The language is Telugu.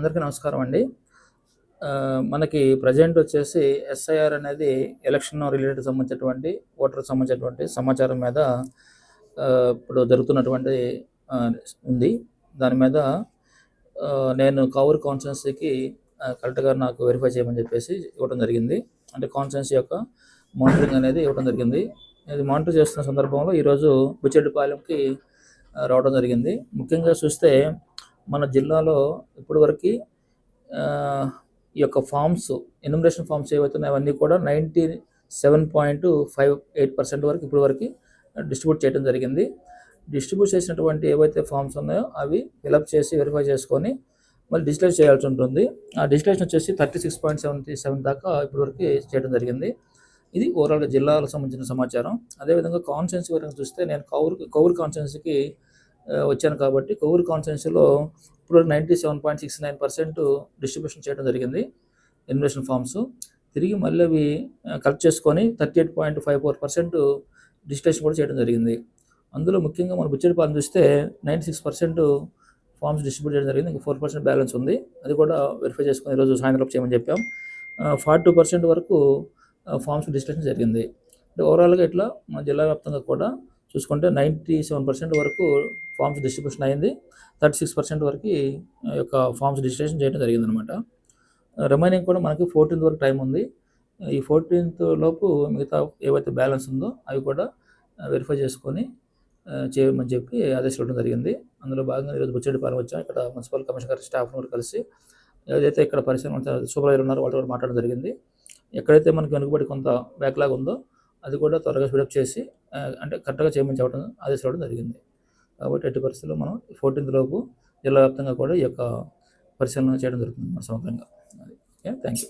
అందరికీ నమస్కారం అండి. మనకి ప్రెజెంట్ వచ్చేసి ఎస్ఐఆర్ అనేది ఎలక్షన్ రిలేటెడ్ సంబంధించినటువంటి ఓటర్‌కి సంబంధించినటువంటి సమాచారం మీద ఇప్పుడు జరుగుతున్నటువంటి ఆహ్, ఉంది. దాని మీద నేను కావూరు కాన్స్టిట్యున్సీకి కలెక్టర్ గారు నాకు వెరిఫై చేయమని చెప్పేసి ఇవ్వడం జరిగింది. అంటే కాన్స్టిట్యున్సీ యొక్క మానిటరింగ్ అనేది ఇవ్వడం జరిగింది. ఇది మానిటర్ చేస్తున్న సందర్భంలో ఈరోజు బుచ్చిరెడ్డిపాలెంకి రావడం జరిగింది. ముఖ్యంగా చూస్తే మన జిల్లాలో ఇప్పటివరకి ఈ యొక్క ఫార్మ్స్ ఎన్యుమరేషన్ ఫార్మ్స్ ఏవైతే ఉన్నాయో అవన్నీ కూడా 97.58% వరకు ఇప్పటివరకు డిస్ట్రిబ్యూట్ చేయడం జరిగింది. డిస్ట్రిబ్యూట్ చేసినటువంటి ఏవైతే ఫార్మ్స్ ఉన్నాయో అవి ఫిలప్ చేసి వెరిఫై చేసుకొని మళ్ళీ డిజిటలైజ్ చేయాల్సి ఉంటుంది. ఆ డిజిటలైజేషన్ వచ్చేసి 36.77 దాకా ఇప్పటివరకు చేయడం జరిగింది. ఇది ఓవరాల్‌గా జిల్లాలకు సంబంధించిన సమాచారం. అదేవిధంగా కాన్స్టిట్యున్సీ వరకు చూస్తే నేను కొవ్వూరు కాన్స్టిట్యున్సీకి వచ్చాను కాబట్టి కొవ్వూరు కాన్స్టిట్యున్సీలో ఇప్పుడు 97.69% డిస్ట్రిబ్యూషన్ చేయడం జరిగింది ఎన్యుమరేషన్ ఫార్మ్స్. తిరిగి మళ్ళీ అవి కలెక్ట్ చేసుకొని 38.54% డిజిటలైజేషన్ కూడా చేయడం జరిగింది. అందులో ముఖ్యంగా మన బుచ్చిరెడ్డిపాలెం చూస్తే 96% ఫార్మ్స్ డిస్ట్రిబ్యూట్ చేయడం జరిగింది. ఇంకా 4% బ్యాలెన్స్ ఉంది. అది కూడా వెరిఫై చేసుకొని ఈరోజు సాయంత్రం చేయమని చెప్పాం. 42% వరకు ఫార్మ్స్ డిజిటలైజేషన్ జరిగింది. అంటే ఓవరాల్‌గా ఇట్లా మన జిల్లా వ్యాప్తంగా కూడా చూసుకుంటే 97% వరకు ఫార్మ్స్ డిస్ట్రిబ్యూషన్ అయింది. 36% వరకు యొక్క ఫార్మ్స్ డిజిటలైజేషన్ చేయడం జరిగిందనమాట. రిమైనింగ్ కూడా మనకి 14th వరకు టైం ఉంది. ఈ 14th లోపు మిగతా ఏవైతే బ్యాలెన్స్ ఉందో అవి కూడా వెరిఫై చేసుకొని చేయమని చెప్పి ఆదేశాలు ఇవ్వడం జరిగింది. అందులో భాగంగా ఈరోజు బుచ్చిరెడ్డిపాలెం వచ్చాం. ఇక్కడ మున్సిపల్ కమిషనర్ గారి స్టాఫ్‌ని కూడా కలిసి ఏదైతే ఇక్కడ పరిశ్రమ సూపర్వైజర్ ఉన్నారో వాళ్ళతో కూడా మాట్లాడడం జరిగింది. ఎక్కడైతే మనకి వెనుకబడి కొంత బ్యాక్‌లాగ్ ఉందో అది కూడా త్వరగా స్పీడప్ చేసి అంటే కరెక్ట్‌గా చేయమని చెప్పడం ఆదేశాలు ఇవ్వడం జరిగింది. కాబట్టి ఎట్టి పరిస్థితుల్లో మనం 14th లోపు జిల్లా వ్యాప్తంగా కూడా ఈ యొక్క పరిశీలన చేయడం జరుగుతుంది సమగ్రంగా. ఓకే. Thank you.